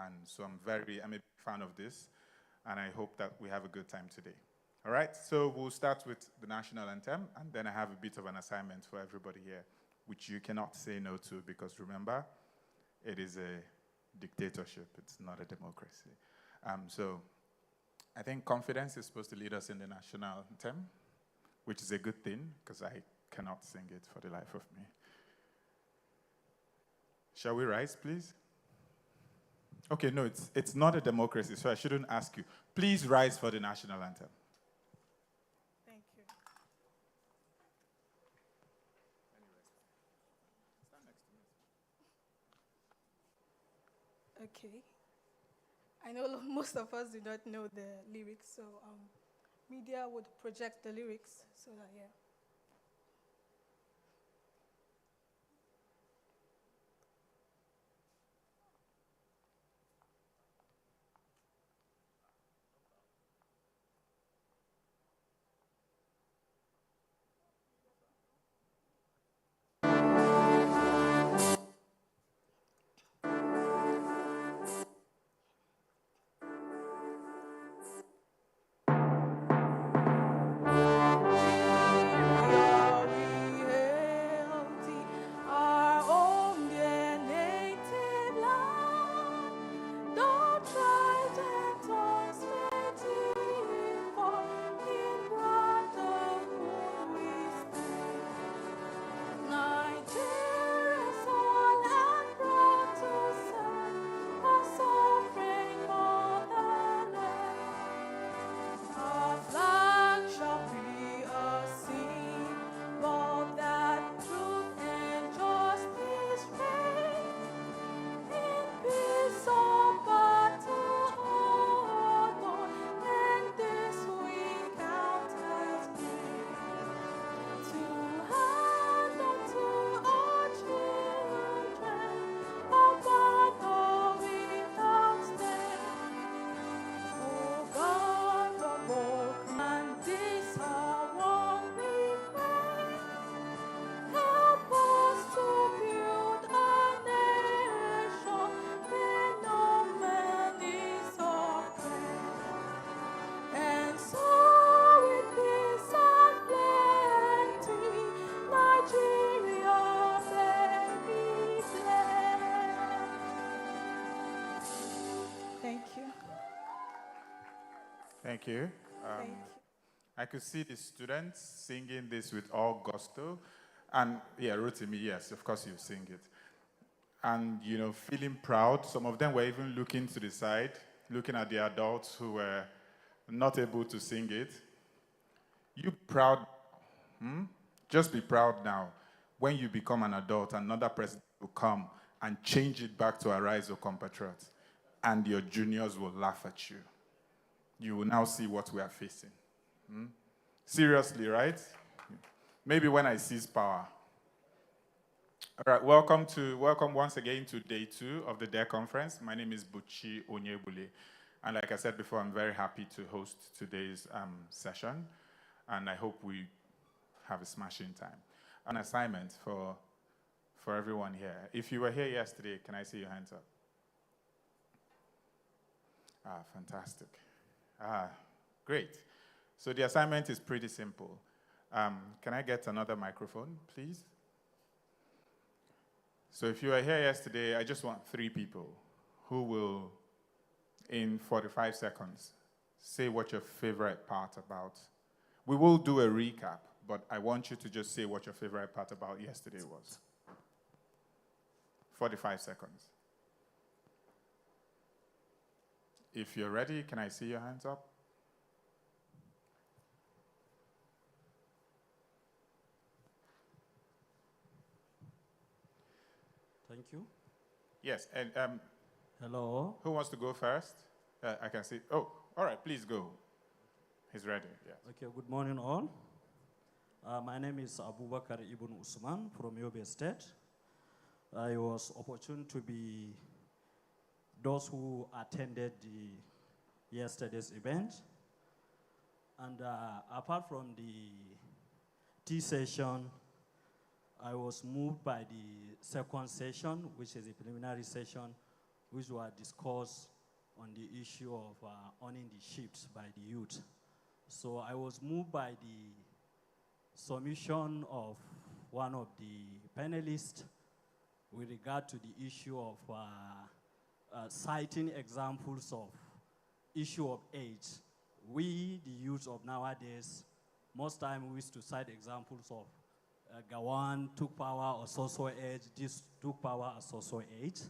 And so I'm a big fan of this, and I hope that we have a good time today. All right, so we'll start with the national anthem, and then I have a bit of an assignment for everybody here, which you cannot say no to, because remember, it is a dictatorship, it's not a democracy. So I think confidence is supposed to lead us in the national anthem, which is a good thing, because I cannot sing it for the life of me. Shall we rise, please? Okay, no, it's not a democracy, so I shouldn't ask you. Please rise for the national anthem. Thank you. Okay. I know most of us do not know the lyrics, so media would project the lyrics so that, yeah. Thank you. Thank you. I could see the students singing this with all gusto. And yeah, Rotimi, yes, of course you sing it. And, feeling proud. Some of them were even looking to the side, looking at the adults who were not able to sing it. You proud? Just be proud now. When you become an adult, another president will come and change it back to Arise, O Compatriots. And your juniors will laugh at you. You will now see what we are facing. Seriously, right? Maybe when I seize power. All right, welcome once again to day 2 of the DARE conference. My name is Buchi Onyebule. And like I said before, I'm very happy to host today's session. And I hope we have a smashing time. An assignment for everyone here. If you were here yesterday, can I see your hands up? Fantastic. Great. So the assignment is pretty simple. Can I get another microphone, please? So if you were here yesterday, I just want 3 people who will, in 45 seconds, say what your favorite part about. We will do a recap, but I want you to just say what your favorite part about yesterday was. 45 seconds. If you're ready, can I see your hands up? Thank you. Yes, and hello. Who wants to go first? I can see. Oh, all right, please go. He's ready, yes. Okay, good morning all. My name is Abubakar Ibn Usman from Yobe State. I was opportune to be those who attended yesterday's event. And apart from the tea session, I was moved by the second session, which is a preliminary session which were discussed on the issue of owning the ships by the youth. So I was moved by the submission of one of the panelists with regard to the issue of citing examples of issue of age. We, the youth of nowadays, most time we used to cite examples of Gawan took power or so age, this took power at so age.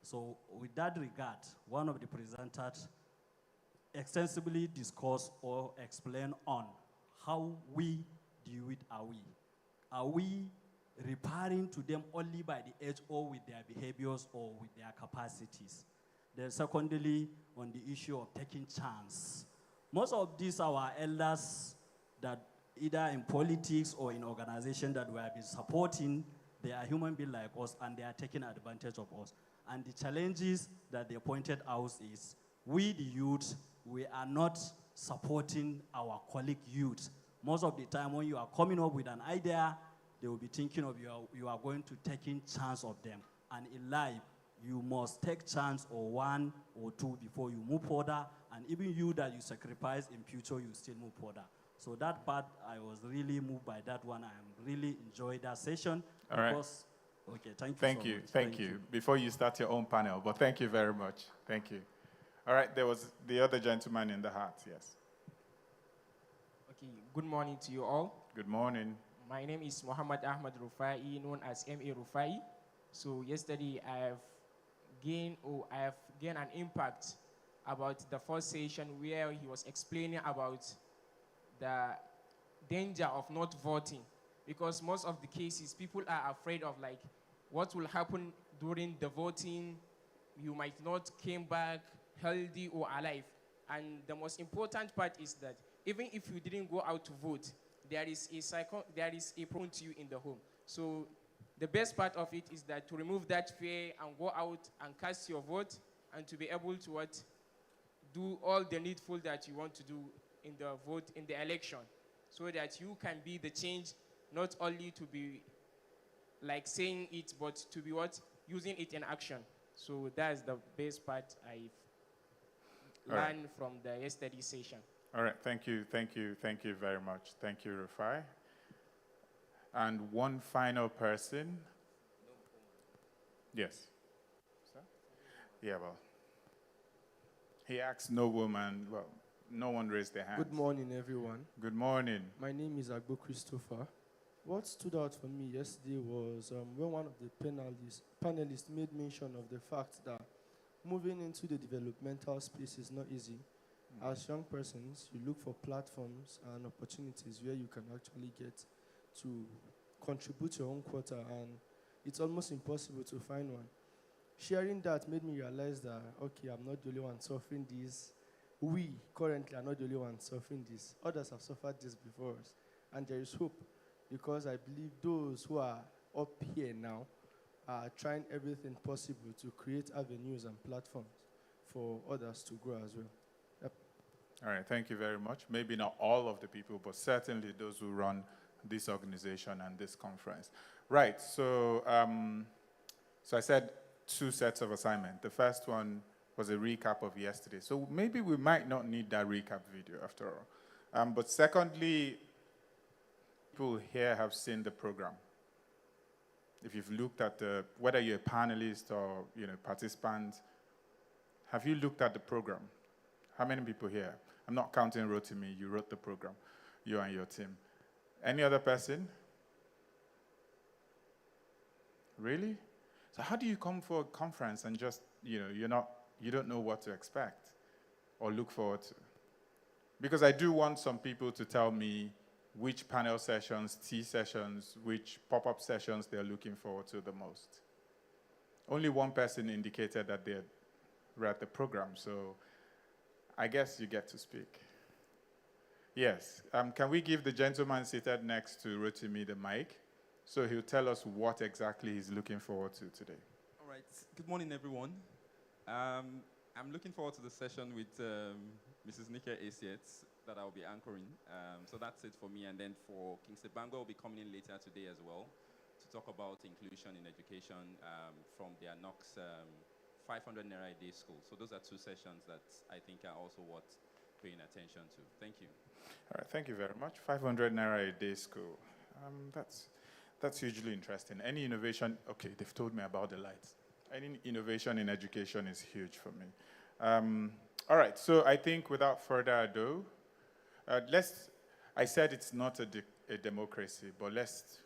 So with that regard, one of the presenters extensively discussed or explained on how we deal with Awi. Are we referring to them only by the age or with their behaviors or with their capacities? Then secondly, on the issue of taking chance. Most of these our elders that either in politics or in organizations that we have been supporting, they are human beings like us and they are taking advantage of us. And the challenges that they pointed out is, we the youth, we are not supporting our colleague youth. Most of the time when you are coming up with an idea, they will be thinking of you are going to taking chance of them. And in life, you must take chance or one or two before you move further. And even you that you sacrifice in future, you still move further. So that part, I was really moved by that one. I really enjoyed that session. All right. Okay, thank you Thank so you, much. thank you. Before you start your own panel, but thank you very much. Thank you. All right, there was the other gentleman in the hat, yes. Okay, good morning to you all. Good morning. My name is Muhammad Ahmad Rufai, known as M.A. Rufai. So yesterday I have gained an impact about the first session where he was explaining about the danger of not voting, because most of the cases people are afraid of, like, what will happen during the voting. You might not came back healthy or alive. And the most important part is that even if you didn't go out to vote, there is a problem to you in the home. So the best part of it is that to remove that fear and go out and cast your vote, and to be able to do all the needful that you want to do in the vote, in the election, so that you can be the change, not only to be like saying it, but to be using it in action. So that's the best part I've learned from the yesterday session. All right, thank you very much. Thank you, Rufai. And one final person. Yes. Sir? Yeah, well, he asked no woman, well, no one raised their hand. Good morning, everyone. Good morning. My name is Agbo Christopher. What stood out for me yesterday was when one of the panelists made mention of the fact that moving into the developmental space is not easy. As young persons, you look for platforms and opportunities where you can actually get to contribute your own quota, and it's almost impossible to find one. Sharing that made me realize that, okay, I'm not the only one suffering this. We currently are not the only ones suffering this. Others have suffered this before us. And there is hope, because I believe those who are up here now are trying everything possible to create avenues and platforms for others to grow as well. Yep. All right, thank you very much. Maybe not all of the people, but certainly those who run this organization and this conference. Right, so I said 2 sets of assignment. The first one was a recap of yesterday. So maybe we might not need that recap video after all. But secondly, people here have seen the program. If you've looked at whether you're a panelist or participant, have you looked at the program? How many people here? I'm not counting Rotimi, you wrote the program, you and your team. Any other person? Really? So how do you come for a conference and just, you don't know what to expect or look forward to? Because I do want some people to tell me which panel sessions, tea sessions, which pop-up sessions they're looking forward to the most. Only one person indicated that they read the program, so I guess you get to speak. Yes, can we give the gentleman seated next to Rotimi the mic, so he'll tell us what exactly he's looking forward to today. All right, good morning, everyone. I'm looking forward to the session with Mrs. Nika Asiet that I'll be anchoring. So that's it for me. And then for Kingsley Bangor will be coming in later today as well to talk about inclusion in education from their Knox 500 Naira a day school. So those are two sessions that I think are also worth paying attention to. Thank you. All right, thank you very much. 500 Naira a day school. That's hugely interesting. Any innovation, okay, they've told me about the lights. Any innovation in education is huge for me. All right, so I think without further ado, I said it's not a democracy, but let's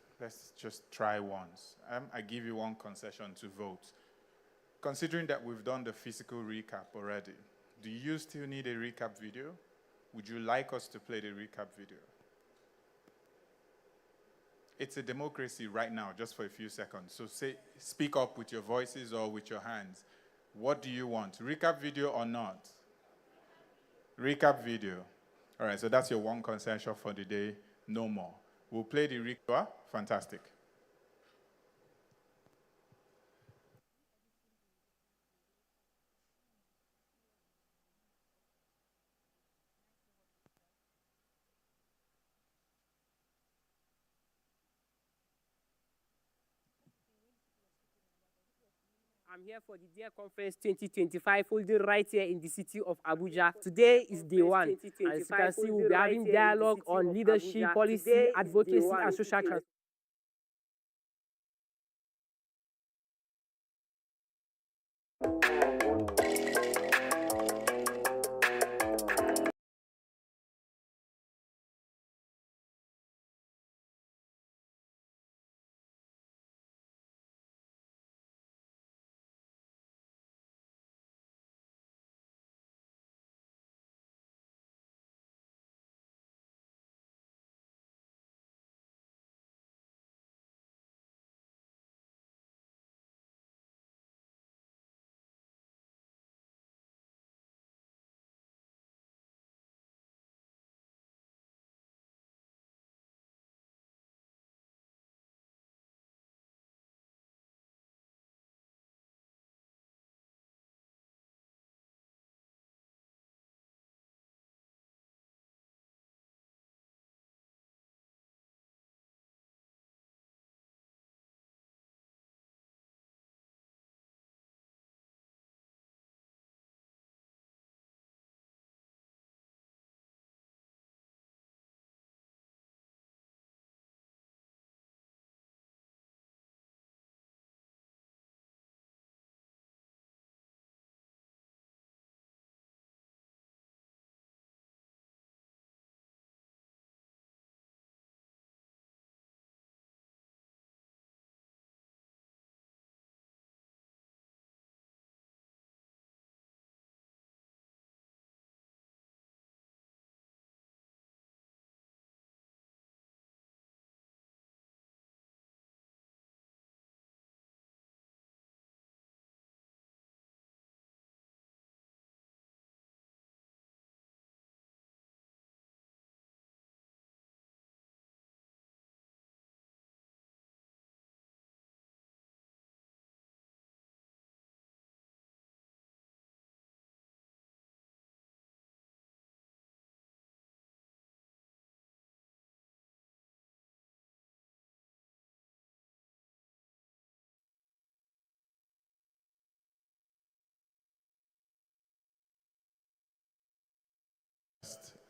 just try once. I give you one concession to vote. Considering that we've done the physical recap already, do you still need a recap video? Would you like us to play the recap video? It's a democracy right now, just for a few seconds. So speak up with your voices or with your hands. What do you want? Recap video or not? Recap video. All right, so that's your one concession for the day. No more. We'll play the recap. Fantastic. I'm here for the Dear Conference 2025 holding right here in the city of Abuja. Today is day one. As you can see, we'll be having dialogue on leadership, policy, advocacy, and social transformation.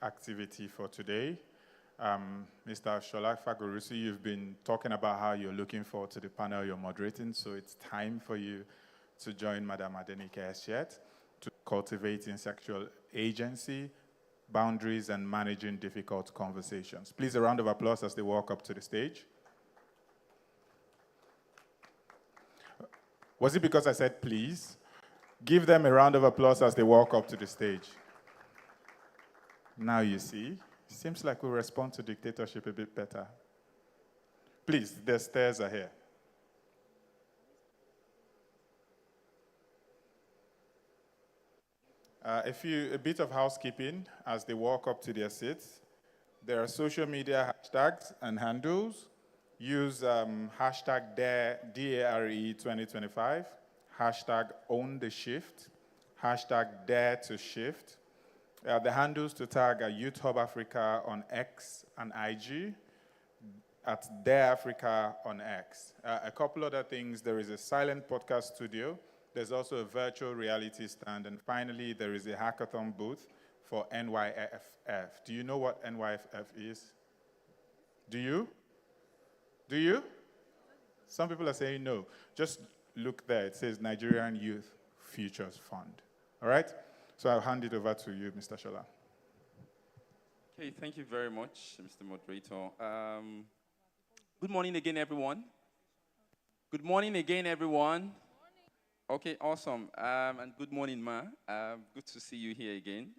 Activity for today. Mr. Shola Fagorusi, you've been talking about how you're looking forward to the panel you're moderating, so it's time for you to join Madam Adenike Eshiet to cultivating sexual agency, boundaries, and managing difficult conversations. Please, a round of applause as they walk up to the stage. Was it because I said please? Give them a round of applause as they walk up to the stage. Now you see, seems like we respond to dictatorship a bit better. Please, the stairs are here. A bit of housekeeping as they walk up to their seats. There are social media hashtags and handles. Use hashtag DARE 2025, hashtag own the shift, hashtag dare to shift. The handles to tag are Youth Hub Africa on X and IG, at Dare Africa on X. A couple other things, there is a silent podcast studio There's also a virtual reality stand. And finally, there is a hackathon booth for NYFF. Do you know what NYFF is? Do you? Do you? Some people are saying no. Just look there. It says Nigerian Youth Futures Fund. All right? So I'll hand it over to you, Mr. Shola. Okay, thank you very much, Mr. Moderator. Good morning again, everyone. Good morning again, everyone. Okay, awesome. And good morning, Ma. Good to see you here again.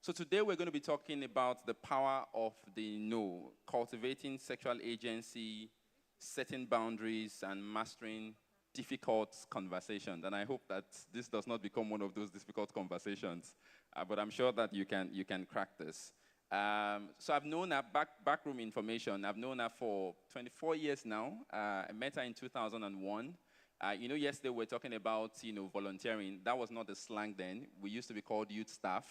So today we're going to be talking about the power of the no, cultivating sexual agency, setting boundaries, and mastering difficult conversations. And I hope that this does not become one of those difficult conversations. But I'm sure that you can crack this. So I've known her, backroom information, I've known her for 24 years now. I met her in 2001. Yesterday we were talking about, volunteering. That was not the slang then. We used to be called youth staff.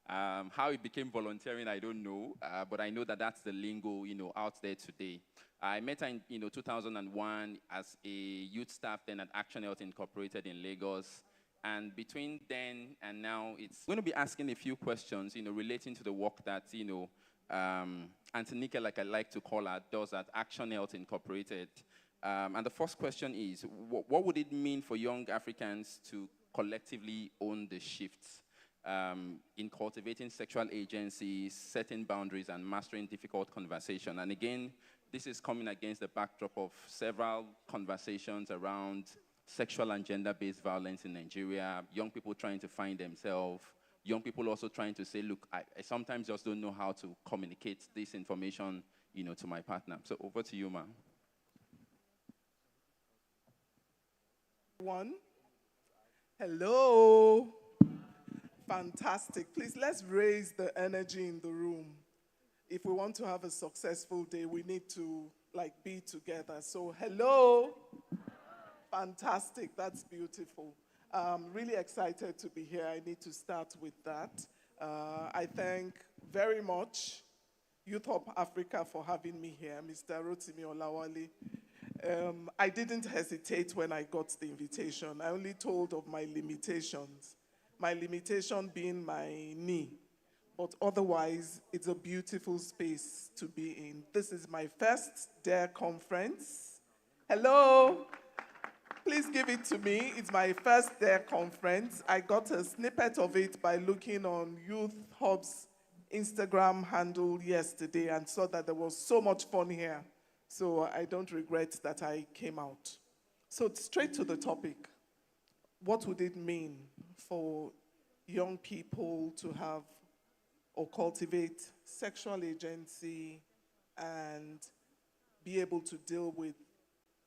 How it became volunteering, I don't know. But I know that that's the lingo, out there today. I met her in, 2001 as a youth staff then at Action Health Incorporated in Lagos. And between then and now, it's going to be asking a few questions, relating to the work that, Antonika, like I like to call her, does at Action Health Incorporated. And the first question is, what would it mean for young Africans to collectively own the shifts in cultivating sexual agencies, setting boundaries, and mastering difficult conversation? And again, this is coming against the backdrop of several conversations around sexual and gender-based violence in Nigeria, young people trying to find themselves, young people also trying to say, look, I sometimes just don't know how to communicate this information, to my partner. So over to you, ma'am. One. Hello. Fantastic. Please, let's raise the energy in the room. If we want to have a successful day, we need to, be together. So, hello. Fantastic. That's beautiful. Really excited to be here. I need to start with that. I thank very much Youth Hub Africa for having me here, Mr. Rotimi Olawale. I didn't hesitate when I got the invitation. I only told of my limitations. My limitation being my knee. But otherwise, it's a beautiful space to be in. This is my first DARE conference. Hello. Please give it to me. It's my first DARE conference. I got a snippet of it by looking on Youth Hub's Instagram handle yesterday and saw that there was so much fun here. So I don't regret that I came out. So straight to the topic. What would it mean for young people to have or cultivate sexual agency and be able to deal with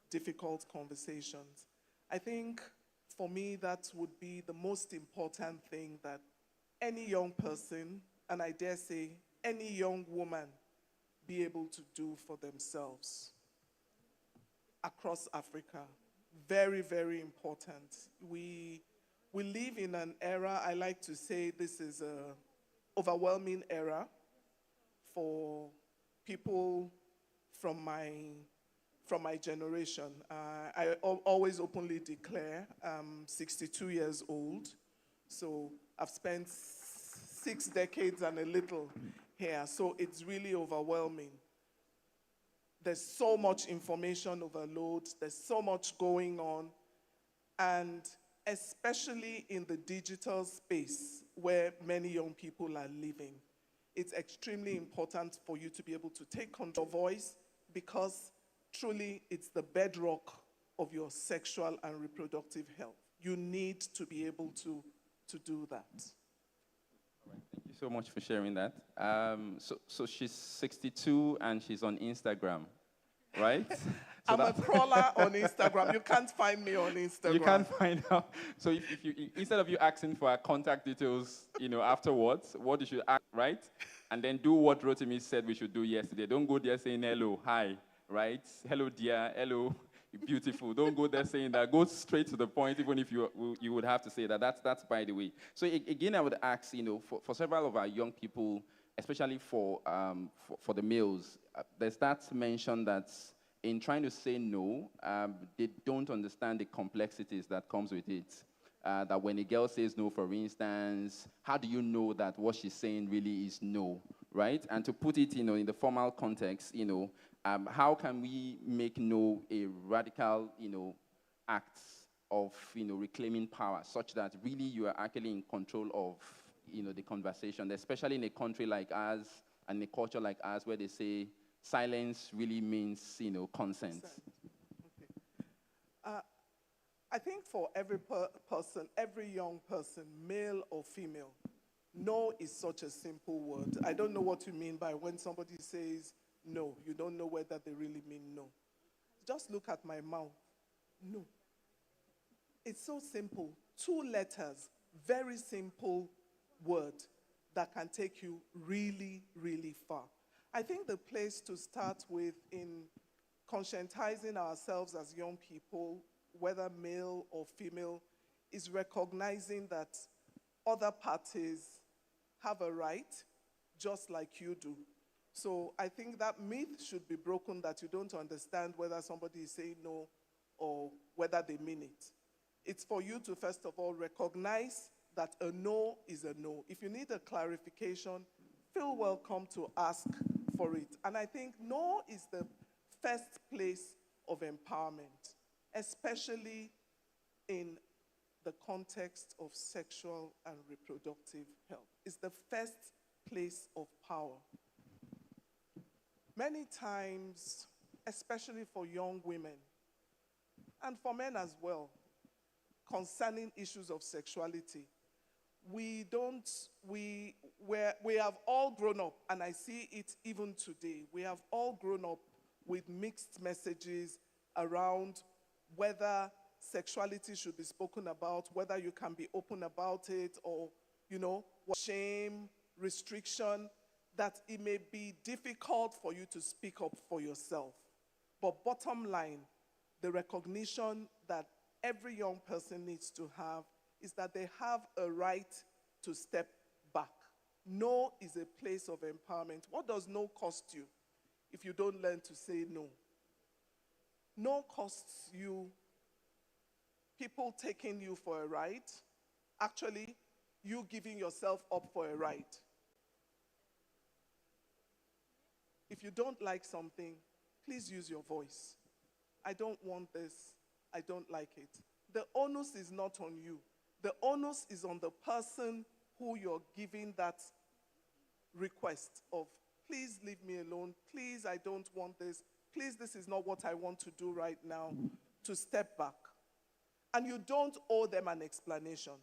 difficult conversations? I think for me that would be the most important thing that any young person, and I dare say any young woman, be able to do for themselves across Africa. Very, very important. We live in an era, I like to say this is an overwhelming era for people from my generation. I always openly declare I'm 62 years old, so I've spent 6 decades and a little here, so it's really overwhelming. There's so much information overload, there's so much going on, and especially in the digital space where many young people are living, it's extremely important for you to be able to take control of your voice, because truly it's the bedrock of your sexual and reproductive health. You need to be able to do that. All right, thank you so much for sharing that. So she's 62 and she's on Instagram, right? So I'm a crawler on Instagram. You can't find me on Instagram. You can't find out. So if you instead of you asking for our contact details, afterwards, what you should ask, right? And then do what Rotimi said we should do yesterday. Don't go there saying hello, hi, right? Hello, dear, hello, beautiful. Don't go there saying that. Go straight to the point, even if you would have to say that. That's by the way. So again, I would ask, for several of our young people, especially for the males, there's that mention that in trying to say no, they don't understand the complexities that comes with it. That when a girl says no, for instance, how do you know that what she's saying really is no, right? And to put it, in the formal context, how can we make no a radical, act of, reclaiming power, such that really you are actually in control of, the conversation, especially in a country like ours and a culture like ours, where they say silence really means, consent. Okay. I think for every person, every young person, male or female, no is such a simple word. I don't know what you mean by when somebody says no. You don't know whether they really mean no. Just look at my mouth. No. It's so simple. 2 letters, very simple word that can take you really, really far. I think the place to start with in conscientizing ourselves as young people, whether male or female, is recognizing that other parties have a right just like you do. So I think that myth should be broken, that you don't understand whether somebody is saying no or whether they mean it. It's for you to, first of all, recognize that a no is a no. If you need a clarification, feel welcome to ask for it. And I think no is the first place of empowerment, especially in the context of sexual and reproductive health. It's the first place of power. Many times, especially for young women, and for men as well, concerning issues of sexuality, we have all grown up, and I see it even today, we have all grown up with mixed messages around whether sexuality should be spoken about, whether you can be open about it, or, shame, restriction, that it may be difficult for you to speak up for yourself. But bottom line, the recognition that every young person needs to have is that they have a right to step back. No is a place of empowerment. What does no cost you if you don't learn to say no? No costs you people taking you for a ride, actually you giving yourself up for a ride. If you don't like something, please use your voice. I don't want this. I don't like it. The onus is not on you. The onus is on the person who you're giving that request of, please leave me alone. Please, I don't want this. Please, this is not what I want to do right now. To step back. And you don't owe them an explanation.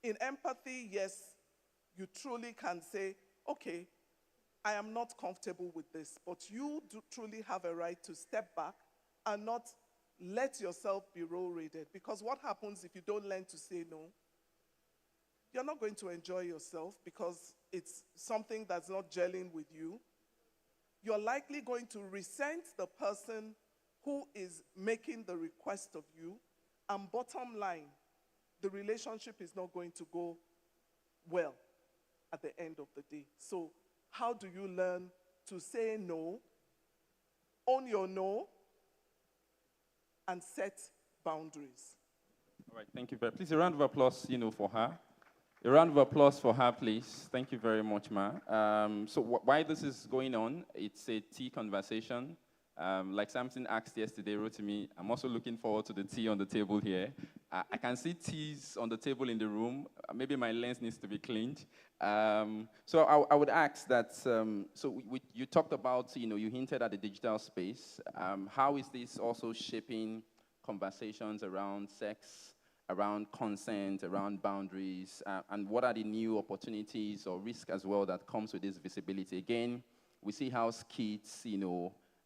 In empathy, yes, you truly can say, okay, I am not comfortable with this, but you do truly have a right to step back and not let yourself be role-rated. Because what happens if you don't learn to say no? You're not going to enjoy yourself because it's something that's not gelling with you. You're likely going to resent the person who is making the request of you. And bottom line, the relationship is not going to go well at the end of the day. So how do you learn to say no, own your no, and set boundaries? All right, thank you very much. Please, a round of applause, for her. A round of applause for her, please. Thank you very much, Ma. So why this is going on, it's a tea conversation. Like Samson asked yesterday, wrote to me, I'm also looking forward to the tea on the table here. I can see teas on the table in the room. Maybe my lens needs to be cleaned. So I would ask that, you talked about, you hinted at the digital space. How is this also shaping conversations around sex, around consent, around boundaries, and what are the new opportunities or risk as well that comes with this visibility? Again, we see how kids,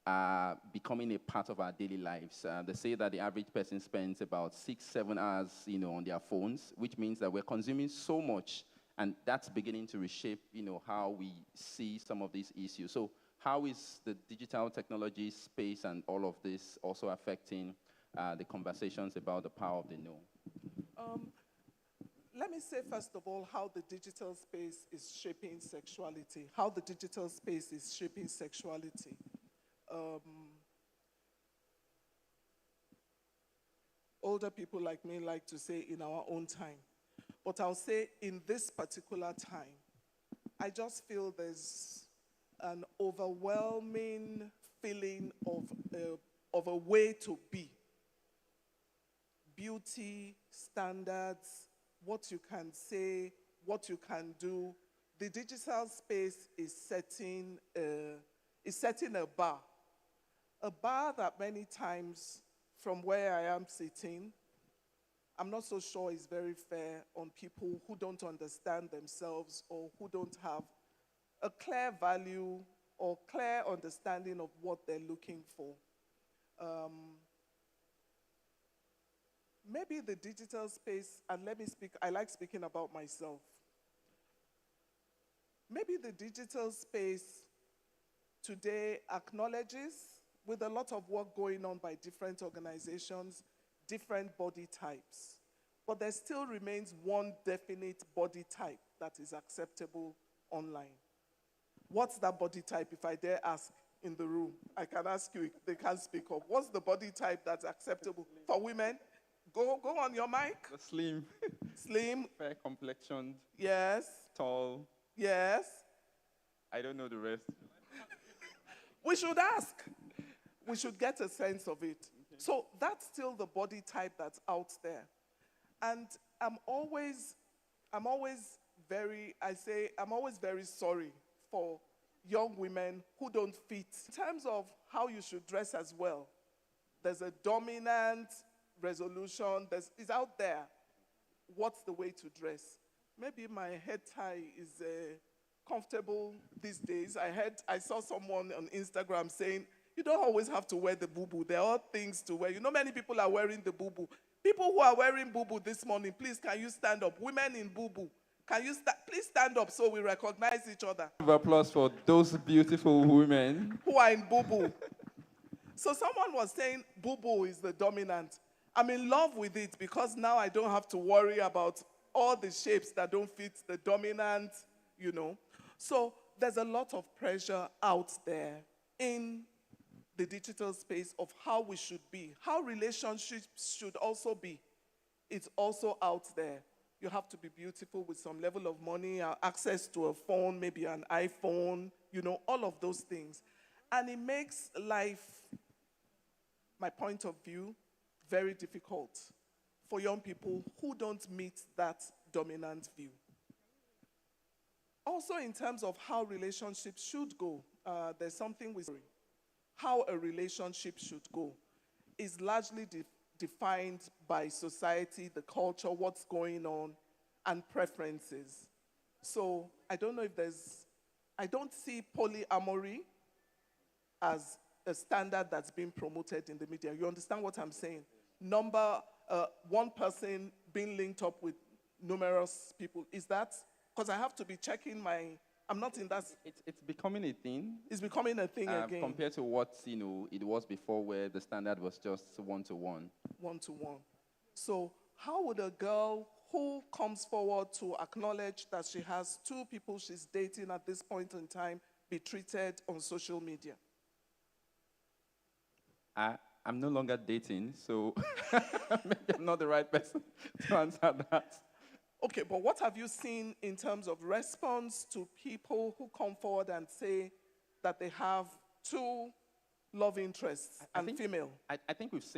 are becoming a part of our daily lives. They say that the average person spends about 6-7 hours, on their phones, which means that we're consuming so much, and that's beginning to reshape, how we see some of these issues. So how is the digital technology space and all of this also affecting the conversations about the power of the no? Let me say, first of all, how the digital space is shaping sexuality. How the digital space is shaping sexuality. older people like me like to say in our own time. But I'll say in this particular time, I just feel there's an overwhelming feeling of a way to be. Beauty, standards, what you can say, what you can do. The digital space is setting a bar that many times from where I am sitting, I'm not so sure is very fair on people who don't understand themselves or who don't have a clear value or clear understanding of what they're looking for. Maybe the digital space, and let me speak, I like speaking about myself. Maybe the digital space today acknowledges, with a lot of work going on by different organizations, different body types, but there still remains one definite body type that is acceptable online. What's that body type, if I dare ask in the room? I can ask you, they can't speak up. What's the body type that's acceptable for women? Go on your mic. The slim. Slim. Fair complexioned. Yes. Tall. Yes. I don't know the rest. We should ask. We should get a sense of it. Okay. So that's still the body type that's out there. And I'm always very sorry for young women who don't fit. In terms of how you should dress as well, there's a dominant resolution. It's out there. What's the way to dress? Maybe my head tie is comfortable these days. I saw someone on Instagram saying, you don't always have to wear the boo-boo. There are things to wear. You know, many people are wearing the boo-boo. People who are wearing boo-boo this morning, please, can you stand up? Women in boo-boo, can you please stand up so we recognize each other? Applause for those beautiful women who are in boo-boo. So someone was saying boo-boo is the dominant. I'm in love with it because now I don't have to worry about all the shapes that don't fit the dominant, you know. So there's a lot of pressure out there in the digital space of how we should be, how relationships should also be. It's also out there. You have to be beautiful with some level of money, access to a phone, maybe an iPhone, you know, all of those things. And it makes life, my point of view, very difficult for young people who don't meet that dominant view. Also, in terms of how relationships should go, there's something with how a relationship should go is largely defined by society, the culture, what's going on, and preferences. So I don't know if I don't see polyamory as a standard that's being promoted in the media. You understand what I'm saying? One person being linked up with numerous people. Is that? Because I have to be checking I'm not in that. It's becoming a thing. It's becoming a thing again. Compared to what, it was before, where the standard was just one-to-one. One-to-one. So how would a girl who comes forward to acknowledge that she has two people she's dating at this point in time be treated on social media? I'm no longer dating, so maybe I'm not the right person to answer that. Okay, but what have you seen in terms of response to people who come forward and say that they have two love interests and female? I think we've seen